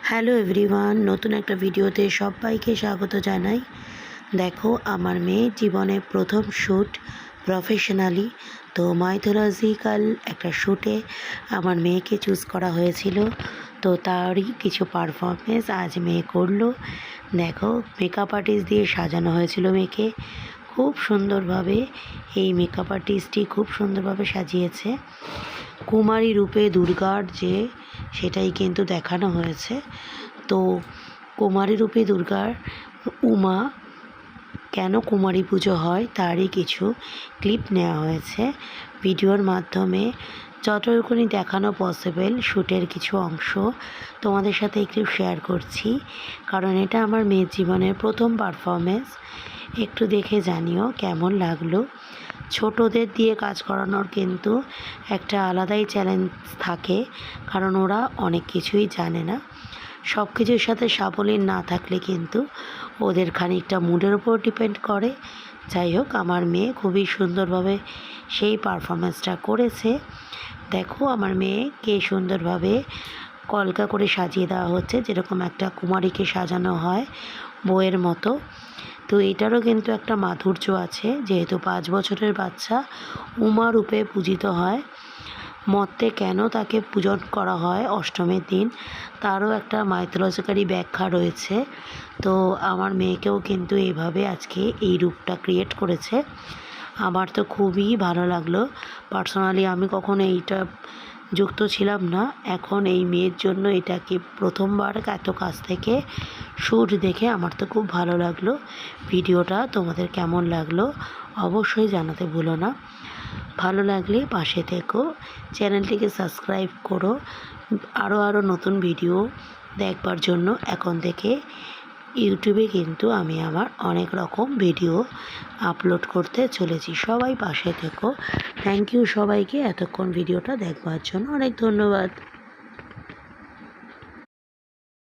Hello everyone, নতুন একটা ভিডিওতে সবাইকে স্বাগত জানাই। দেখো, আমার মেয়ের জীবনে প্রথম শ্যুট প্রফেশনালি। তো মাইথোলজিক্যাল একটা শ্যুটে আমার মেয়েকে চুজ করা হয়েছিল। তো তারই কিছু পারফরমেন্স আজ মেয়ে করলো। দেখো, মেকআপ আর্টিস্ট দিয়ে সাজানো হয়েছিল মেয়েকে খুব সুন্দরভাবে। এই মেকআপ আর্টিস্টটি খুব সুন্দরভাবে সাজিয়েছে। কুমারী রূপে দুর্গার যে সেটাই কিন্তু দেখানো হয়েছে। তো কুমারী রূপে দুর্গার উমা কেন কুমারী পুজো হয় তারই কিছু ক্লিপ নেওয়া হয়েছে ভিডিওর মাধ্যমে। যতটুকুনি দেখানো পসিবল শ্যুটের কিছু অংশ তোমাদের সাথে একটু শেয়ার করছি, কারণ এটা আমার মেয়ের জীবনের প্রথম পারফরমেন্স। একটু দেখে জানিও কেমন লাগলো। ছোটদের দিয়ে কাজ করানোর কিন্তু একটা আলাদাই চ্যালেঞ্জ থাকে, কারণ ওরা অনেক কিছুই জানে না। সব কিছুর সাথে সাবলীল না থাকলে কিন্তু ওদের খানিকটা মুডের উপর ডিপেন্ড করে। যাই হোক, আমার মেয়ে খুবই সুন্দরভাবে সেই পারফরমেন্সটা করেছে। দেখো, আমার মেয়েকে সুন্দরভাবে কলকা করে সাজিয়ে দেওয়া হচ্ছে, যেরকম একটা কুমারীকে সাজানো হয় বইয়ের মতো। তো এটারও কিন্তু একটা মাধুর্য আছে, যেহেতু 5 বছরের বাচ্চা উমা রূপে পূজিত হয়। মর্তে কেন তাকে পূজন করা হয় অষ্টমীর দিন, তারও একটা মাইথোলজিক্যালি ব্যাখ্যা রয়েছে। তো আমার মেয়েকেও কিন্তু এইভাবে আজকে এই রূপটা ক্রিয়েট করেছে। আমার তো খুবই ভালো লাগলো। পার্সোনালি আমি কখনো এইটা যুক্ত ছিলাম না, এখন এই মেয়ের জন্য এটাকে প্রথমবার এত কাছ থেকে শ্যুট দেখে আমার তো খুব ভালো লাগলো। ভিডিওটা তোমাদের কেমন লাগলো অবশ্যই জানাতে ভুলো না। ভালো লাগলে পাশে থেকো, চ্যানেলটিকে সাবস্ক্রাইব করো আরও নতুন ভিডিও দেখবার জন্য। এখন থেকে ইউটিউবে কিন্তু আমি আমার অনেক রকম ভিডিও আপলোড করতে চলেছি। সবাই পাশে থেকো। থ্যাংক ইউ সবাইকে এতক্ষণ ভিডিওটা দেখবার জন্য, অনেক ধন্যবাদ।